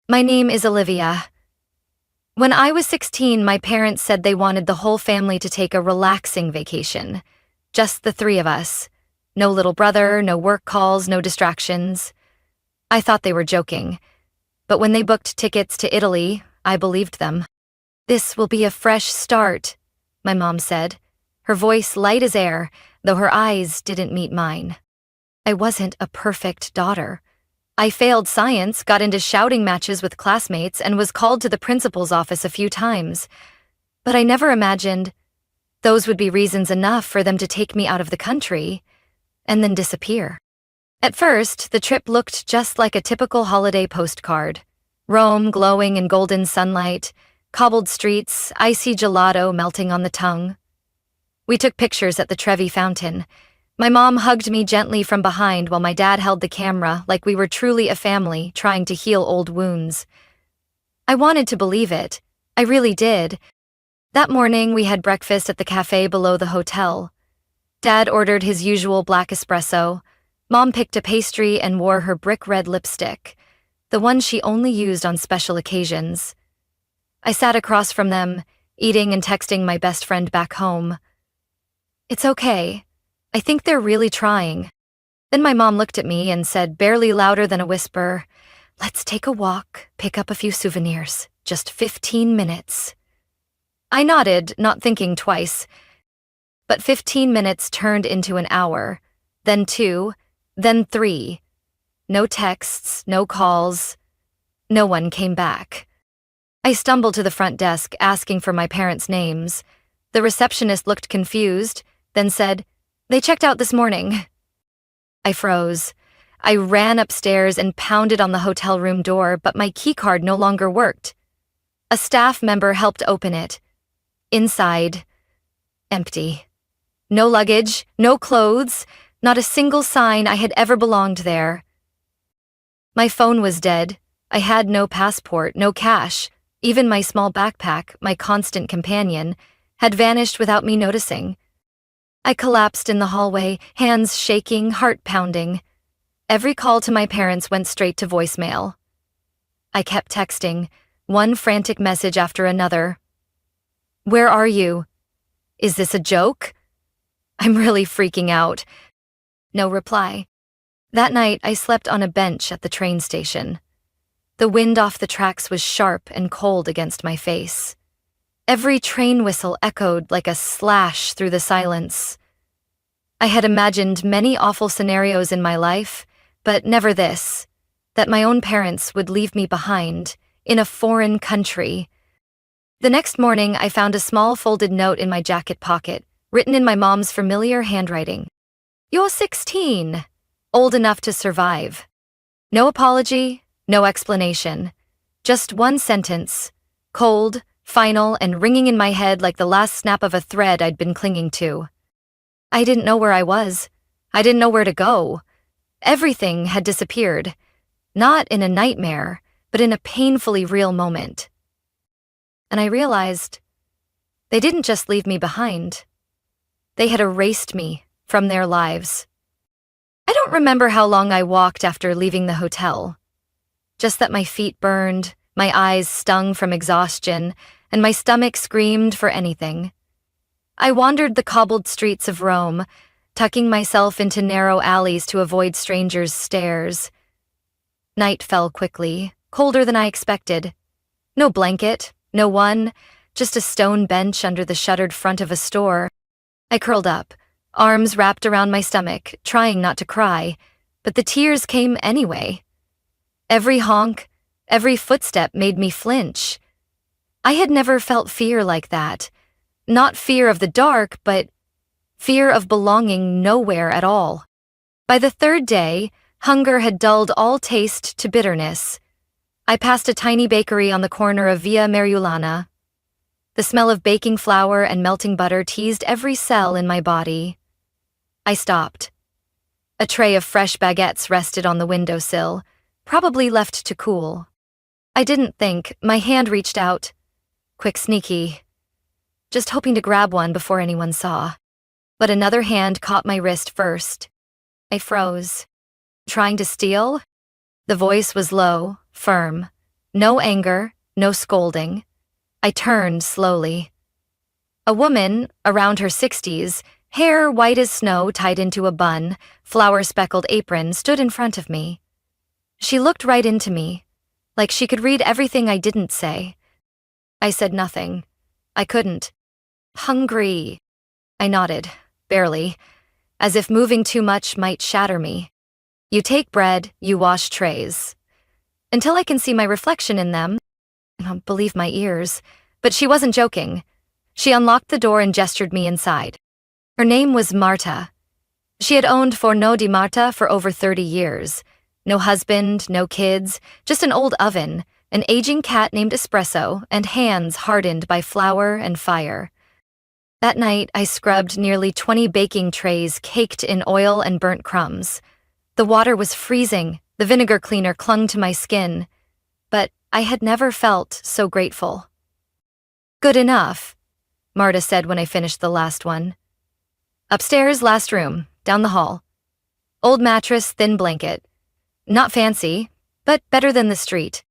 My name is Olivia. When I was 16, my parents said they wanted the whole family to take a relaxing vacation. Just the three of us. No little brother, no work calls, no distractions. I thought they were joking. But when they booked tickets to Italy, I believed them. "This will be a fresh start," my mom said, her voice light as air, though her eyes didn't meet mine. I wasn't a perfect daughter. I failed science, got into shouting matches with classmates, and was called to the principal's office a few times. But I never imagined those would be reasons enough for them to take me out of the country and then disappear. At first, the trip looked just like a typical holiday postcard. Rome glowing in golden sunlight, cobbled streets, icy gelato melting on the tongue. We took pictures at the Trevi Fountain. My mom hugged me gently from behind while my dad held the camera like we were truly a family trying to heal old wounds. I wanted to believe it. I really did. That morning, we had breakfast at the cafe below the hotel. Dad ordered his usual black espresso. Mom picked a pastry and wore her brick-red lipstick, the one she only used on special occasions. I sat across from them, eating and texting my best friend back home. "It's okay. I think they're really trying." Then my mom looked at me and said, barely louder than a whisper, "Let's take a walk, pick up a few souvenirs. Just 15 minutes. I nodded, not thinking twice. But 15 minutes turned into an hour, then 2, then 3. No texts, no calls. No one came back. I stumbled to the front desk, asking for my parents' names. The receptionist looked confused, then said, "They checked out this morning." I froze. I ran upstairs and pounded on the hotel room door, but my keycard no longer worked. A staff member helped open it. Inside, empty. No luggage, no clothes, not a single sign I had ever belonged there. My phone was dead. I had no passport, no cash. Even my small backpack, my constant companion, had vanished without me noticing. I collapsed in the hallway, hands shaking, heart pounding. Every call to my parents went straight to voicemail. I kept texting, one frantic message after another. "Where are you? Is this a joke? I'm really freaking out." No reply. That night, I slept on a bench at the train station. The wind off the tracks was sharp and cold against my face. Every train whistle echoed like a slash through the silence. I had imagined many awful scenarios in my life, but never this, that my own parents would leave me behind, in a foreign country. The next morning, I found a small folded note in my jacket pocket, written in my mom's familiar handwriting. "You're 16, old enough to survive." No apology, no explanation. Just one sentence, cold, final, and ringing in my head like the last snap of a thread I'd been clinging to. I didn't know where I was. I didn't know where to go. Everything had disappeared. Not in a nightmare, but in a painfully real moment. And I realized they didn't just leave me behind. They had erased me from their lives. I don't remember how long I walked after leaving the hotel. Just that my feet burned, my eyes stung from exhaustion, and my stomach screamed for anything. I wandered the cobbled streets of Rome, tucking myself into narrow alleys to avoid strangers' stares. Night fell quickly, colder than I expected. No blanket, no one, just a stone bench under the shuttered front of a store. I curled up, arms wrapped around my stomach, trying not to cry, but the tears came anyway. Every honk, every footstep made me flinch. I had never felt fear like that. Not fear of the dark, but fear of belonging nowhere at all. By the third day, hunger had dulled all taste to bitterness. I passed a tiny bakery on the corner of Via Mariulana. The smell of baking flour and melting butter teased every cell in my body. I stopped. A tray of fresh baguettes rested on the windowsill, probably left to cool. I didn't think, my hand reached out. Quick, sneaky. Just hoping to grab one before anyone saw. But another hand caught my wrist first. I froze. Trying to steal? The voice was low, firm. No anger, no scolding. I turned slowly. A woman, around her 60s, hair white as snow tied into a bun, flower-speckled apron, stood in front of me. She looked right into me, like she could read everything I didn't say. I said nothing. I couldn't. Hungry. I nodded, barely, as if moving too much might shatter me. You take bread, you wash trays. Until I can see my reflection in them, I don't believe my ears, but she wasn't joking. She unlocked the door and gestured me inside. Her name was Marta. She had owned Forno di Marta for over 30 years. No husband, no kids, just an old oven, an aging cat named Espresso, and hands hardened by flour and fire. That night, I scrubbed nearly 20 baking trays caked in oil and burnt crumbs. The water was freezing, the vinegar cleaner clung to my skin, but I had never felt so grateful. Good enough, Marta said when I finished the last one. Upstairs, last room, down the hall. Old mattress, thin blanket. Not fancy, but better than the street.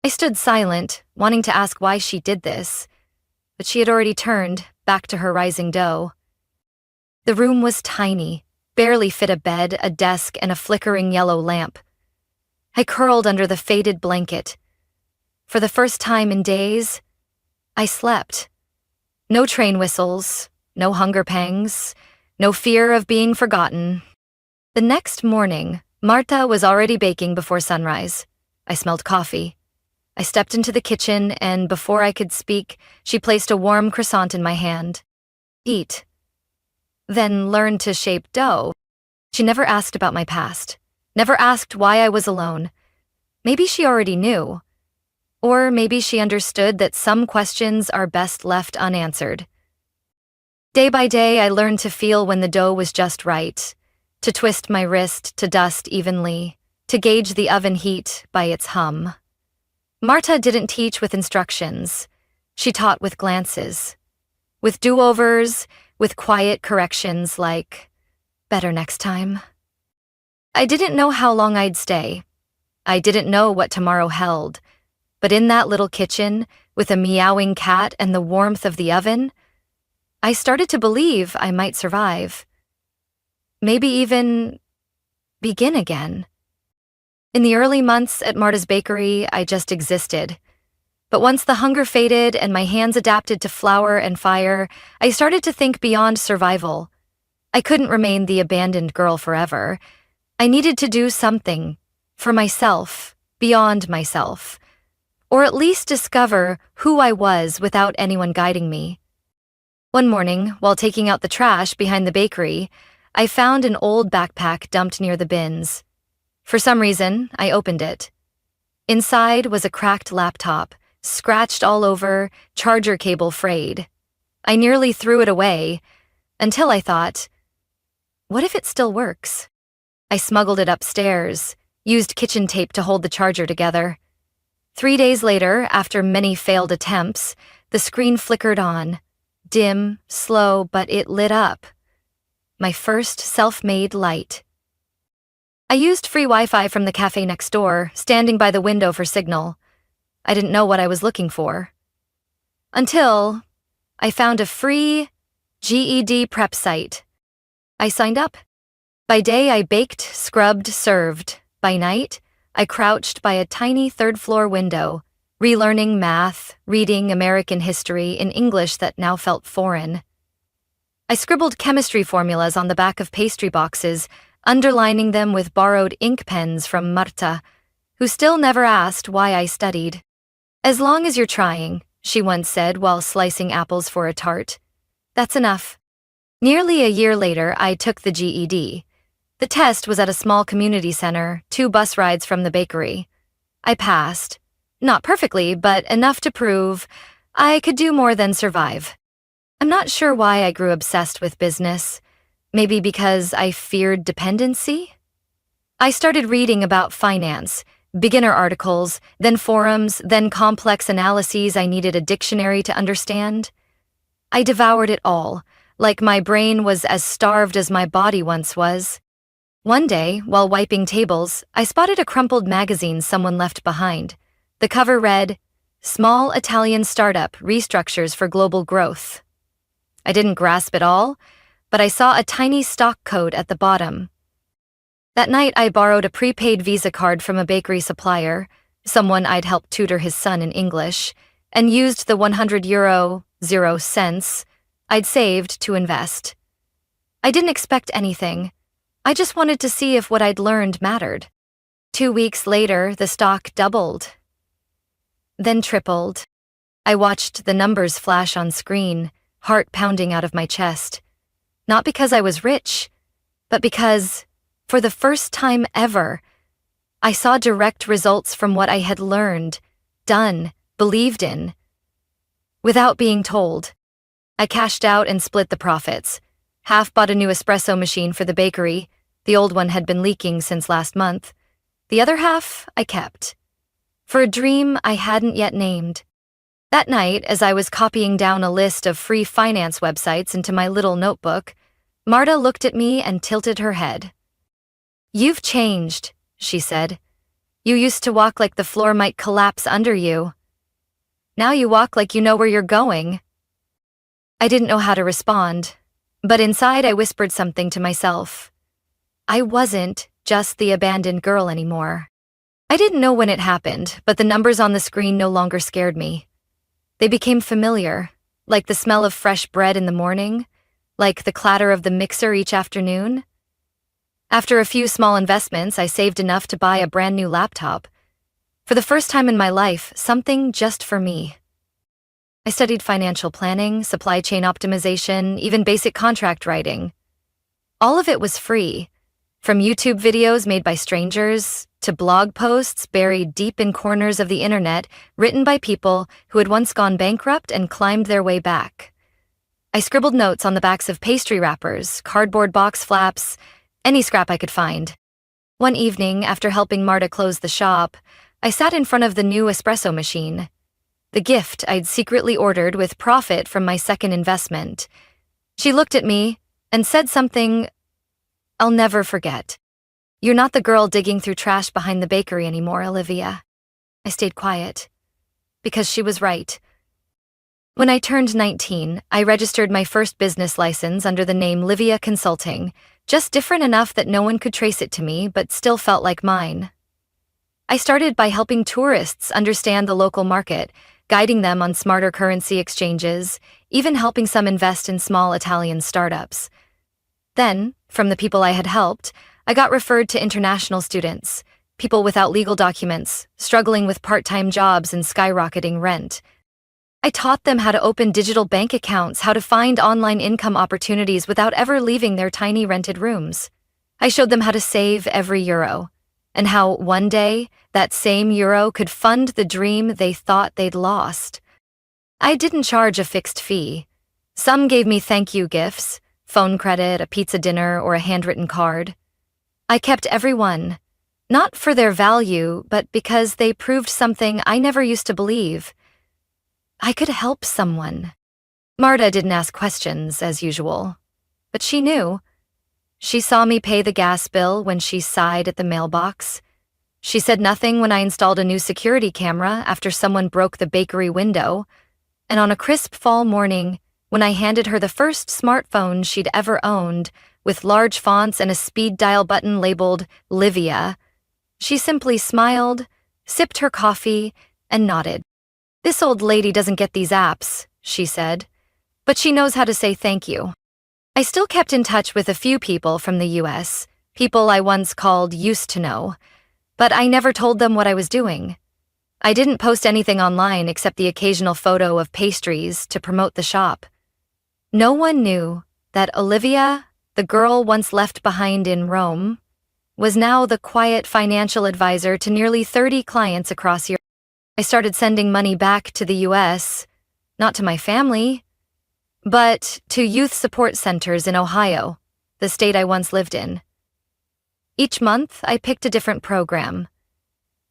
I stood silent, wanting to ask why she did this, but she had already turned, back to her rising dough. The room was tiny, barely fit a bed, a desk, and a flickering yellow lamp. I curled under the faded blanket. For the first time in days, I slept. No train whistles, no hunger pangs, no fear of being forgotten. The next morning, Marta was already baking before sunrise. I smelled coffee. I stepped into the kitchen, and before I could speak, she placed a warm croissant in my hand. Eat. Then learn to shape dough. She never asked about my past, never asked why I was alone. Maybe she already knew. Or maybe she understood that some questions are best left unanswered. Day by day, I learned to feel when the dough was just right, to twist my wrist to dust evenly, to gauge the oven heat by its hum. Marta didn't teach with instructions. She taught with glances, with do-overs, with quiet corrections like, better next time. I didn't know how long I'd stay. I didn't know what tomorrow held. But in that little kitchen, with a meowing cat and the warmth of the oven, I started to believe I might survive. Maybe even begin again. In the early months at Marta's bakery, I just existed. But once the hunger faded and my hands adapted to flour and fire, I started to think beyond survival. I couldn't remain the abandoned girl forever. I needed to do something for myself, beyond myself. Or at least discover who I was without anyone guiding me. One morning, while taking out the trash behind the bakery, I found an old backpack dumped near the bins. For some reason, I opened it. Inside was a cracked laptop, scratched all over, charger cable frayed. I nearly threw it away, until I thought, what if it still works? I smuggled it upstairs, used kitchen tape to hold the charger together. 3 days later, after many failed attempts, the screen flickered on. Dim, slow, but it lit up. My first self-made light. I used free Wi-Fi from the cafe next door, standing by the window for signal. I didn't know what I was looking for. Until I found a free GED prep site. I signed up. By day, I baked, scrubbed, served. By night, I crouched by a tiny third-floor window, relearning math, reading American history in English that now felt foreign. I scribbled chemistry formulas on the back of pastry boxes, underlining them with borrowed ink pens from Marta, who still never asked why I studied. As long as you're trying, she once said while slicing apples for a tart. That's enough. Nearly a year later, I took the GED. The test was at a small community center, 2 bus rides from the bakery. I passed. Not perfectly, but enough to prove I could do more than survive. I'm not sure why I grew obsessed with business. Maybe because I feared dependency? I started reading about finance, beginner articles, then forums, then complex analyses I needed a dictionary to understand. I devoured it all, like my brain was as starved as my body once was. One day, while wiping tables, I spotted a crumpled magazine someone left behind. The The cover read, "Small Italian Startup Restructures for Global Growth." I didn't grasp it all, but I saw a tiny stock code at the bottom. That night, I borrowed a prepaid Visa card from a bakery supplier, someone I'd helped tutor his son in English, and used the €100.00 I'd saved to invest. I didn't expect anything. I just wanted to see if what I'd learned mattered. 2 weeks later, the stock doubled, then tripled. I watched the numbers flash on screen, heart pounding out of my chest. Not because I was rich, but because, for the first time ever, I saw direct results from what I had learned, done, believed in. Without being told, I cashed out and split the profits. Half bought a new espresso machine for the bakery. The old one had been leaking since last month. The other half I kept, for a dream I hadn't yet named. That night, as I was copying down a list of free finance websites into my little notebook, Marta looked at me and tilted her head. "You've changed," she said. "You used to walk like the floor might collapse under you. Now you walk like you know where you're going." I didn't know how to respond, but inside I whispered something to myself. I wasn't just the abandoned girl anymore. I didn't know when it happened, but the numbers on the screen no longer scared me. They became familiar, like the smell of fresh bread in the morning, like the clatter of the mixer each afternoon. After a few small investments, I saved enough to buy a brand new laptop. For the first time in my life, something just for me. I studied financial planning, supply chain optimization, even basic contract writing. All of it was free, from YouTube videos made by strangers to blog posts buried deep in corners of the internet written by people who had once gone bankrupt and climbed their way back. I scribbled notes on the backs of pastry wrappers, cardboard box flaps, any scrap I could find. One evening, after helping Marta close the shop, I sat in front of the new espresso machine, the gift I'd secretly ordered with profit from my second investment. She looked at me and said something I'll never forget. "You're not the girl digging through trash behind the bakery anymore, Olivia." I stayed quiet, because she was right. When I turned 19, I registered my first business license under the name Livia Consulting, just different enough that no one could trace it to me, but still felt like mine. I started by helping tourists understand the local market, guiding them on smarter currency exchanges, even helping some invest in small Italian startups. Then, from the people I had helped, I got referred to international students, people without legal documents, struggling with part-time jobs and skyrocketing rent. I taught them how to open digital bank accounts, how to find online income opportunities without ever leaving their tiny rented rooms. I showed them how to save every euro, and how one day that same euro could fund the dream they thought they'd lost. I didn't charge a fixed fee. Some gave me thank you gifts, phone credit, a pizza dinner, or a handwritten card. I kept every one, not for their value, but because they proved something I never used to believe. I could help someone. Marta didn't ask questions, as usual, but she knew. She saw me pay the gas bill when she sighed at the mailbox. She said nothing when I installed a new security camera after someone broke the bakery window. And on a crisp fall morning, when I handed her the first smartphone she'd ever owned, with large fonts and a speed dial button labeled Livia, she simply smiled, sipped her coffee, and nodded. "This old lady doesn't get these apps," she said, "but she knows how to say thank you." I still kept in touch with a few people from the US, people I once called used to know, but I never told them what I was doing. I didn't post anything online except the occasional photo of pastries to promote the shop. No one knew that Olivia, the girl once left behind in Rome, was now the quiet financial advisor to nearly 30 clients across Europe. I started sending money back to the US, not to my family, but to youth support centers in Ohio, the state I once lived in. Each month, I picked a different program.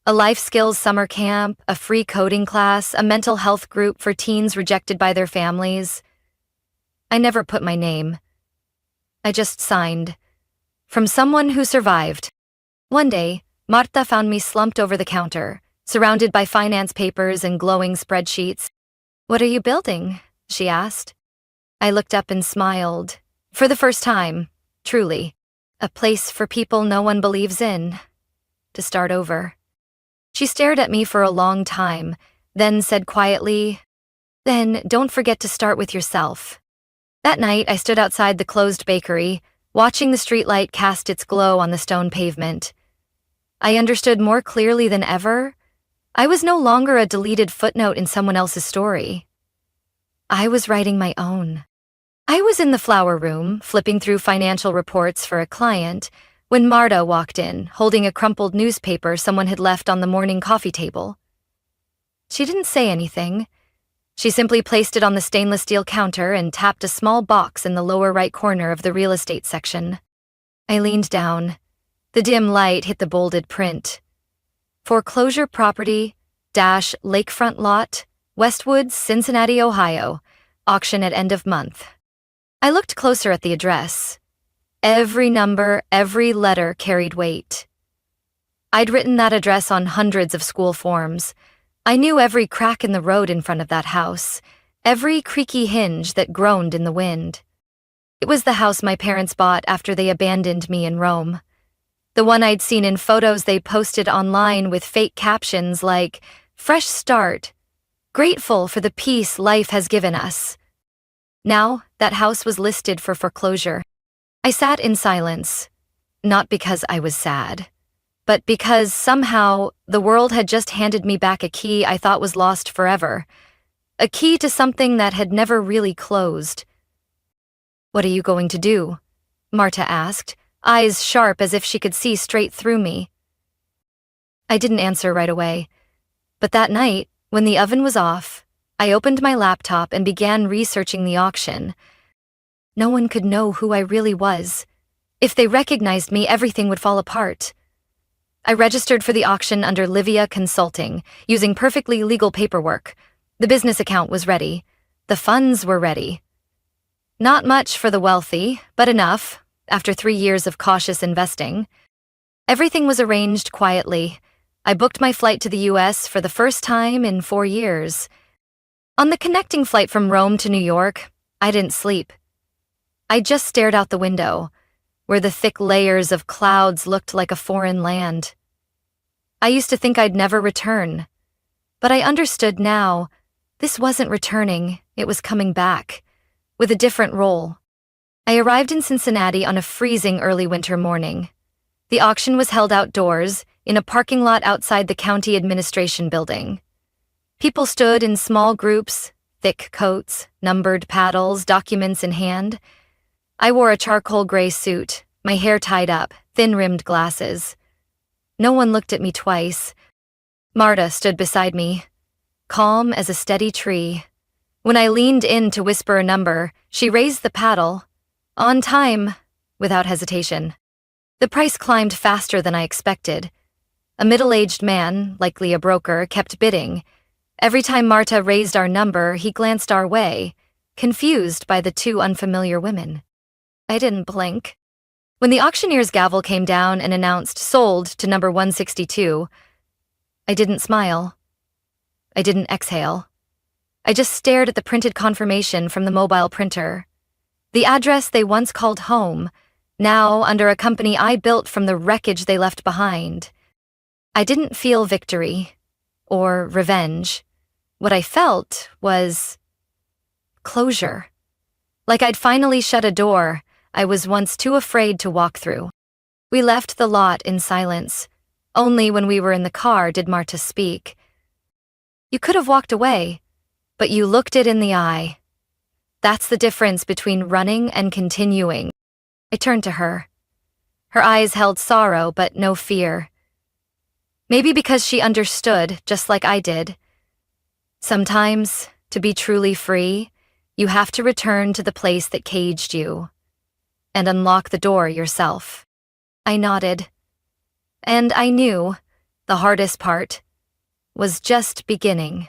A life skills summer camp, a free coding class, a mental health group for teens rejected by their families. I never put my name. I just signed. From someone who survived. One day, Marta found me slumped over the counter, surrounded by finance papers and glowing spreadsheets. "What are you building?" she asked. I looked up and smiled. For the first time, truly. A place for people no one believes in. To start over. She stared at me for a long time, then said quietly, "Then don't forget to start with yourself." That night, I stood outside the closed bakery, watching the streetlight cast its glow on the stone pavement. I understood more clearly than ever. I was no longer a deleted footnote in someone else's story. I was writing my own. I was in the flower room, flipping through financial reports for a client, when Marta walked in, holding a crumpled newspaper someone had left on the morning coffee table. She didn't say anything. She simply placed it on the stainless steel counter and tapped a small box in the lower right corner of the real estate section. I leaned down. The dim light hit the bolded print. Foreclosure property, lakefront lot, Westwoods, Cincinnati, Ohio. Auction at end of month. I looked closer at the address. Every number, every letter carried weight. I'd written that address on hundreds of school forms. I knew every crack in the road in front of that house, every creaky hinge that groaned in the wind. It was the house my parents bought after they abandoned me in Rome. The one I'd seen in photos they posted online with fake captions like, "Fresh start. Grateful for the peace life has given us." Now, that house was listed for foreclosure. I sat in silence, not because I was sad, but because somehow the world had just handed me back a key I thought was lost forever, a key to something that had never really closed. "What are you going to do?" Marta asked, eyes sharp as if she could see straight through me. I didn't answer right away, but that night, when the oven was off, I opened my laptop and began researching the auction. No one could know who I really was. If they recognized me, everything would fall apart. I registered for the auction under Livia Consulting, using perfectly legal paperwork. The business account was ready. The funds were ready. Not much for the wealthy, but enough, after 3 years of cautious investing. Everything was arranged quietly. I booked my flight to the US for the first time in 4 years. On the connecting flight from Rome to New York, I didn't sleep. I just stared out the window, where the thick layers of clouds looked like a foreign land. I used to think I'd never return, but I understood now, this wasn't returning, it was coming back, with a different role. I arrived in Cincinnati on a freezing early winter morning. The auction was held outdoors, in a parking lot outside the county administration building. People stood in small groups, thick coats, numbered paddles, documents in hand. I wore a charcoal gray suit, my hair tied up, thin-rimmed glasses. No one looked at me twice. Marta stood beside me, calm as a steady tree. When I leaned in to whisper a number, she raised the paddle, on time, without hesitation. The price climbed faster than I expected. A middle-aged man, likely a broker, kept bidding. Every time Marta raised our number, he glanced our way, confused by the two unfamiliar women. I didn't blink. When the auctioneer's gavel came down and announced sold to number 162, I didn't smile. I didn't exhale. I just stared at the printed confirmation from the mobile printer. The address they once called home, now under a company I built from the wreckage they left behind. I didn't feel victory or revenge. What I felt was closure. Like I'd finally shut a door I was once too afraid to walk through. We left the lot in silence. Only when we were in the car did Marta speak. "You could have walked away, but you looked it in the eye. That's the difference between running and continuing." I turned to her. Her eyes held sorrow but no fear. Maybe because she understood, just like I did. Sometimes, to be truly free, you have to return to the place that caged you and unlock the door yourself. I nodded. And I knew the hardest part was just beginning.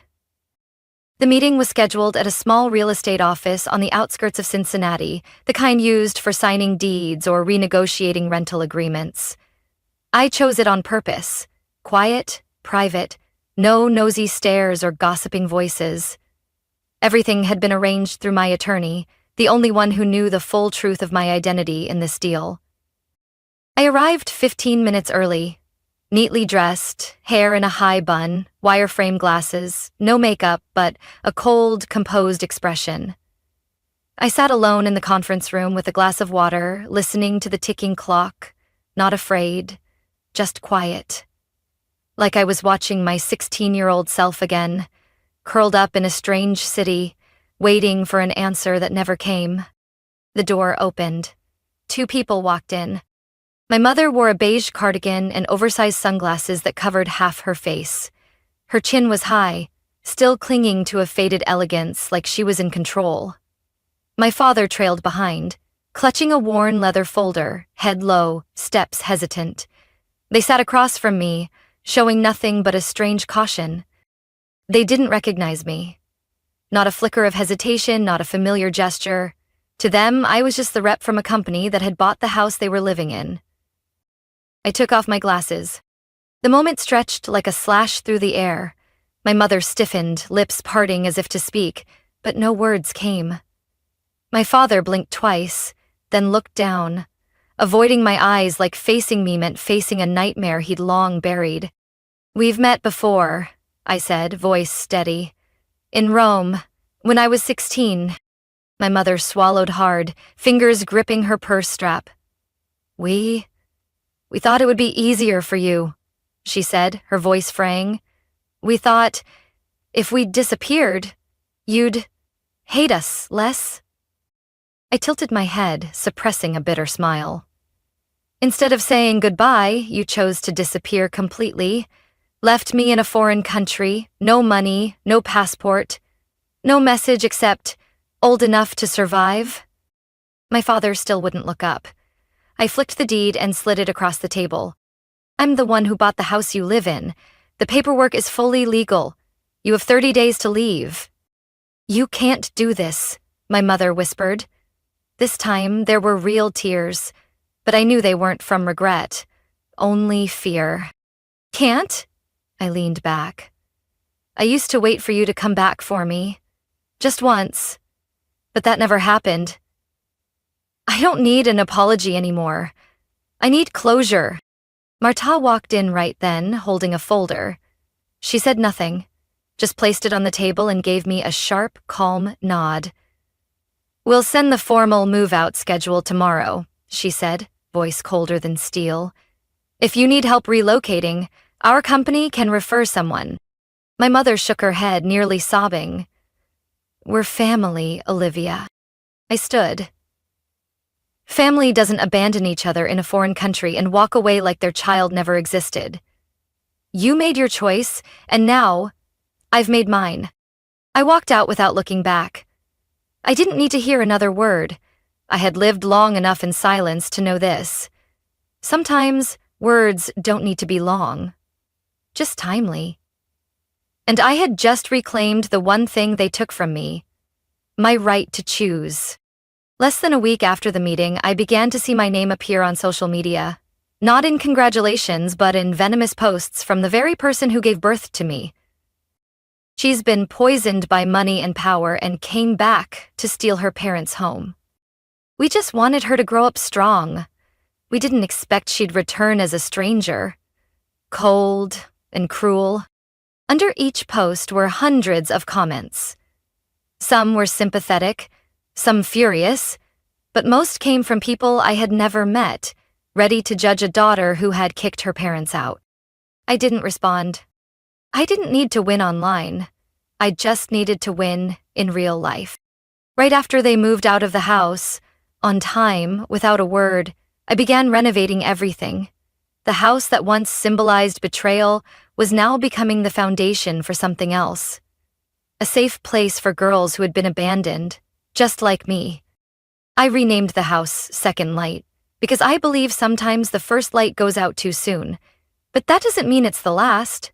The meeting was scheduled at a small real estate office on the outskirts of Cincinnati, the kind used for signing deeds or renegotiating rental agreements. I chose it on purpose. Quiet, private, No nosy stares or gossiping voices. Everything had been arranged through my attorney, the only one who knew the full truth of my identity in this deal. I arrived 15 minutes early, neatly dressed, hair in a high bun, wireframe glasses, no makeup, but a cold, composed expression. I sat alone in the conference room with a glass of water, listening to the ticking clock, not afraid, just quiet. Like I was watching my 16-year-old self again, curled up in a strange city, waiting for an answer that never came. The door opened. 2 people walked in. My mother wore a beige cardigan and oversized sunglasses that covered half her face. Her chin was high, still clinging to a faded elegance like she was in control. My father trailed behind, clutching a worn leather folder, head low, steps hesitant. They sat across from me, showing nothing but a strange caution. They didn't recognize me. Not a flicker of hesitation, not a familiar gesture. To them, I was just the rep from a company that had bought the house they were living in. I took off my glasses. The moment stretched like a slash through the air. My mother stiffened, lips parting as if to speak, but no words came. My father blinked twice, then looked down. Avoiding my eyes like facing me meant facing a nightmare he'd long buried. "We've met before," I said, voice steady. "In Rome, when I was 16. My mother swallowed hard, fingers gripping her purse strap. We thought it would be easier for you," she said, her voice fraying. "We thought, if we disappeared, you'd hate us less." I tilted my head, suppressing a bitter smile. "Instead of saying goodbye, you chose to disappear completely. Left me in a foreign country, no money, no passport, no message except, 'Old enough to survive?'" My father still wouldn't look up. I flicked the deed and slid it across the table. "I'm the one who bought the house you live in. The paperwork is fully legal. You have 30 days to leave." "You can't do this," my mother whispered. This time, there were real tears, but I knew they weren't from regret, only fear. "Can't?" I leaned back. "I used to wait for you to come back for me. Just once. But that never happened. I don't need an apology anymore. I need closure." Marta walked in right then, holding a folder. She said nothing, just placed it on the table and gave me a sharp, calm nod. "We'll send the formal move-out schedule tomorrow," she said, voice colder than steel. "If you need help relocating, our company can refer someone." My mother shook her head, nearly sobbing. "We're family, Olivia." I stood. Family doesn't abandon each other in a foreign country and walk away like their child never existed. You made your choice, and now, I've made mine. I walked out without looking back. I didn't need to hear another word. I had lived long enough in silence to know this. Sometimes, words don't need to be long. Just timely. And I had just reclaimed the one thing they took from me. My right to choose. Less than a week after the meeting, I began to see my name appear on social media. Not in congratulations, but in venomous posts from the very person who gave birth to me. She's been poisoned by money and power and came back to steal her parents' home. We just wanted her to grow up strong. We didn't expect she'd return as a stranger. Cold and cruel. Under each post were hundreds of comments. Some were sympathetic, some furious, but most came from people I had never met, ready to judge a daughter who had kicked her parents out. I didn't respond. I didn't need to win online. I just needed to win in real life. Right after they moved out of the house, on time, without a word, I began renovating everything. The house that once symbolized betrayal was now becoming the foundation for something else. A safe place for girls who had been abandoned, just like me. I renamed the house Second Light, because I believe sometimes the first light goes out too soon, but that doesn't mean it's the last.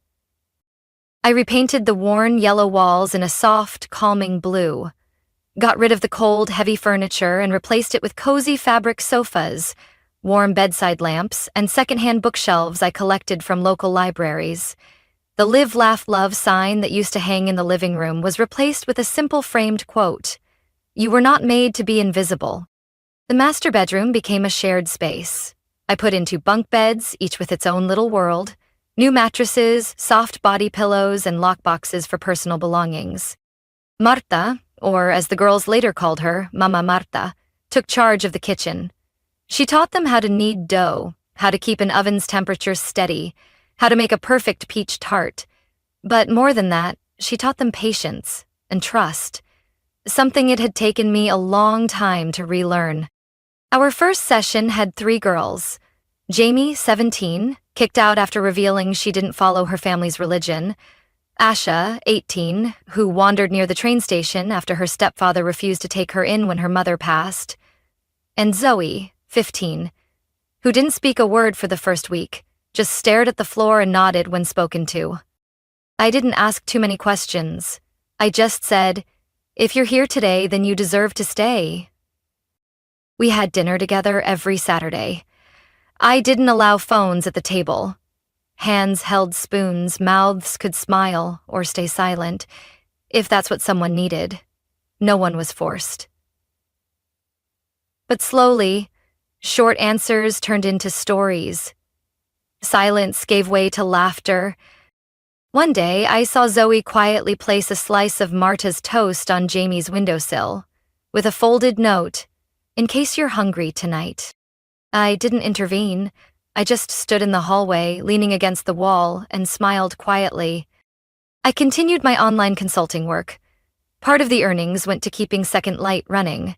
I repainted the worn yellow walls in a soft, calming blue, got rid of the cold, heavy furniture and replaced it with cozy fabric sofas, warm bedside lamps, and secondhand bookshelves I collected from local libraries. The Live, Laugh, Love sign that used to hang in the living room was replaced with a simple framed quote, "You were not made to be invisible." The master bedroom became a shared space. I put in 2 bunk beds, each with its own little world, new mattresses, soft body pillows, and lockboxes for personal belongings. Marta, or as the girls later called her, Mama Marta, took charge of the kitchen. She taught them how to knead dough, how to keep an oven's temperature steady, how to make a perfect peach tart. But more than that, she taught them patience and trust, something it had taken me a long time to relearn. Our first session had 3 girls. Jamie, 17, kicked out after revealing she didn't follow her family's religion. Asha, 18, who wandered near the train station after her stepfather refused to take her in when her mother passed. And Zoe, 15, who didn't speak a word for the first week, just stared at the floor and nodded when spoken to. I didn't ask too many questions. I just said, "If you're here today, then you deserve to stay." We had dinner together every Saturday. I didn't allow phones at the table. Hands held spoons, mouths could smile or stay silent, if that's what someone needed. No one was forced. But slowly, short answers turned into stories. Silence gave way to laughter. One day, I saw Zoe quietly place a slice of Marta's toast on Jamie's windowsill, with a folded note, "In case you're hungry tonight." I didn't intervene. I just stood in the hallway, leaning against the wall, and smiled quietly. I continued my online consulting work. Part of the earnings went to keeping Second Light running.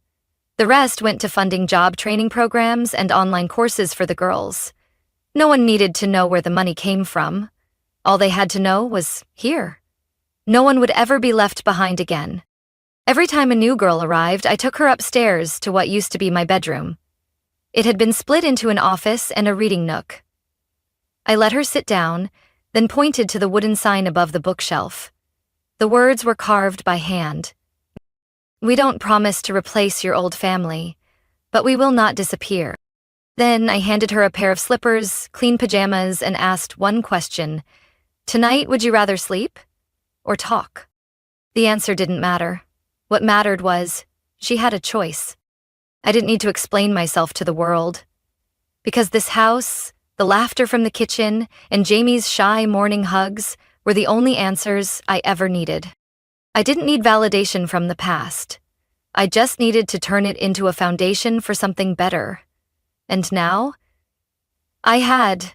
The rest went to funding job training programs and online courses for the girls. No one needed to know where the money came from. All they had to know was here. No one would ever be left behind again. Every time a new girl arrived, I took her upstairs to what used to be my bedroom. It had been split into an office and a reading nook. I let her sit down, then pointed to the wooden sign above the bookshelf. The words were carved by hand. "We don't promise to replace your old family, but we will not disappear." Then I handed her a pair of slippers, clean pajamas, and asked one question. "Tonight, would you rather sleep or talk?" The answer didn't matter. What mattered was, she had a choice. I didn't need to explain myself to the world. Because this house, the laughter from the kitchen, and Jamie's shy morning hugs were the only answers I ever needed. I didn't need validation from the past. I just needed to turn it into a foundation for something better. And now, I had.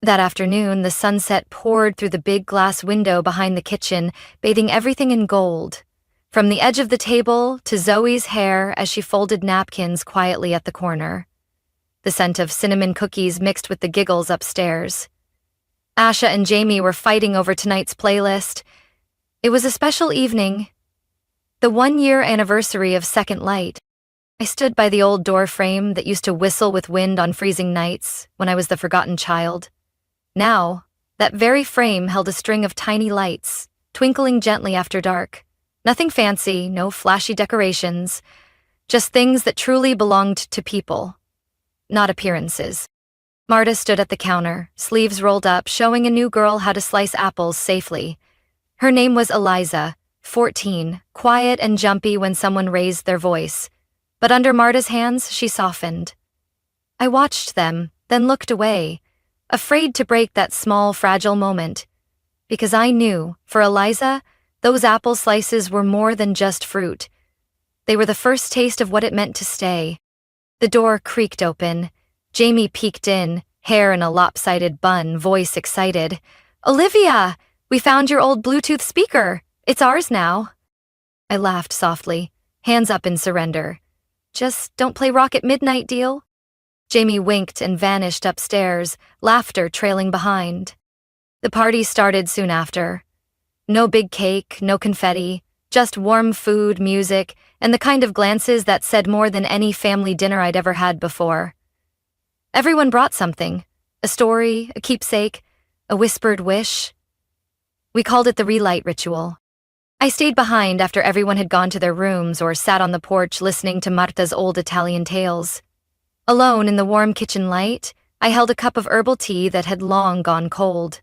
That afternoon, the sunset poured through the big glass window behind the kitchen, bathing everything in gold. From the edge of the table to Zoe's hair as she folded napkins quietly at the corner. The scent of cinnamon cookies mixed with the giggles upstairs. Asha and Jamie were fighting over tonight's playlist. It was a special evening. The 1-year anniversary of Second Light. I stood by the old door frame that used to whistle with wind on freezing nights when I was the forgotten child. Now, that very frame held a string of tiny lights, twinkling gently after dark. Nothing fancy, no flashy decorations, just things that truly belonged to people, not appearances. Marta stood at the counter, sleeves rolled up, showing a new girl how to slice apples safely. Her name was Eliza, 14, quiet and jumpy when someone raised their voice. But under Marta's hands, she softened. I watched them, then looked away, afraid to break that small, fragile moment. Because I knew, for Eliza, those apple slices were more than just fruit. They were the first taste of what it meant to stay. The door creaked open. Jamie peeked in, hair in a lopsided bun, voice excited. "Olivia, we found your old Bluetooth speaker. It's ours now." I laughed softly, hands up in surrender. "Just don't play rock at midnight, deal?" Jamie winked and vanished upstairs, laughter trailing behind. The party started soon after. No big cake, no confetti, just warm food, music, and the kind of glances that said more than any family dinner I'd ever had before. Everyone brought something, a story, a keepsake, a whispered wish. We called it the relight ritual. I stayed behind after everyone had gone to their rooms or sat on the porch listening to Marta's old Italian tales. Alone in the warm kitchen light, I held a cup of herbal tea that had long gone cold.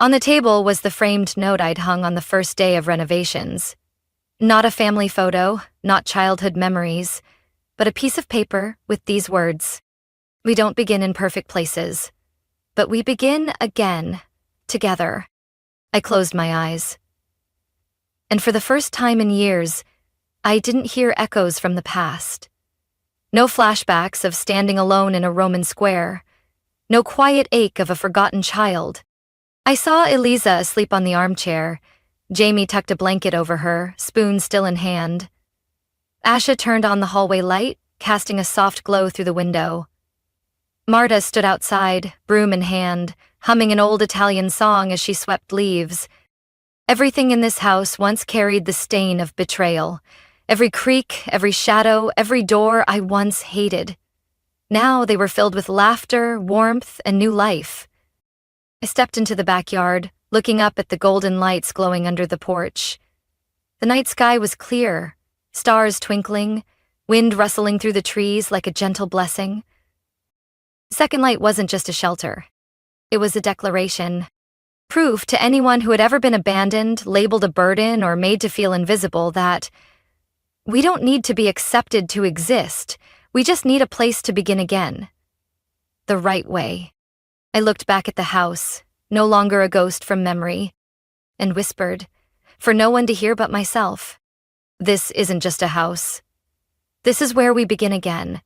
On the table was the framed note I'd hung on the first day of renovations. Not a family photo, not childhood memories, but a piece of paper with these words: "We don't begin in perfect places, but we begin again, together." I closed my eyes. And for the first time in years, I didn't hear echoes from the past. No flashbacks of standing alone in a Roman square. No quiet ache of a forgotten child. I saw Eliza asleep on the armchair. Jamie tucked a blanket over her, spoon still in hand. Asha turned on the hallway light, casting a soft glow through the window. Marta stood outside, broom in hand, humming an old Italian song as she swept leaves. Everything in this house once carried the stain of betrayal. Every creak, every shadow, every door I once hated. Now they were filled with laughter, warmth, and new life. I stepped into the backyard, looking up at the golden lights glowing under the porch. The night sky was clear, stars twinkling, wind rustling through the trees like a gentle blessing. Second Light wasn't just a shelter. It was a declaration. Proof to anyone who had ever been abandoned, labeled a burden, or made to feel invisible that we don't need to be accepted to exist. We just need a place to begin again. The right way. I looked back at the house, no longer a ghost from memory, and whispered, for no one to hear but myself, "This isn't just a house. This is where we begin again.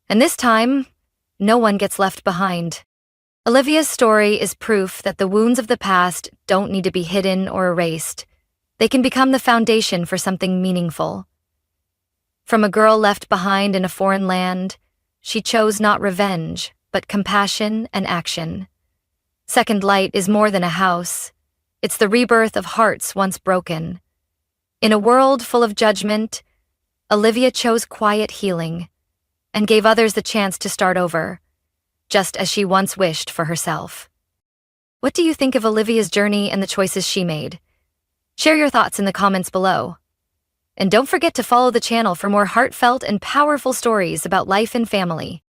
And this time, no one gets left behind." Olivia's story is proof that the wounds of the past don't need to be hidden or erased. They can become the foundation for something meaningful. From a girl left behind in a foreign land, she chose not revenge, but compassion and action. Second Light is more than a house. It's the rebirth of hearts once broken. In a world full of judgment, Olivia chose quiet healing and gave others the chance to start over, just as she once wished for herself. What do you think of Olivia's journey and the choices she made? Share your thoughts in the comments below. And don't forget to follow the channel for more heartfelt and powerful stories about life and family.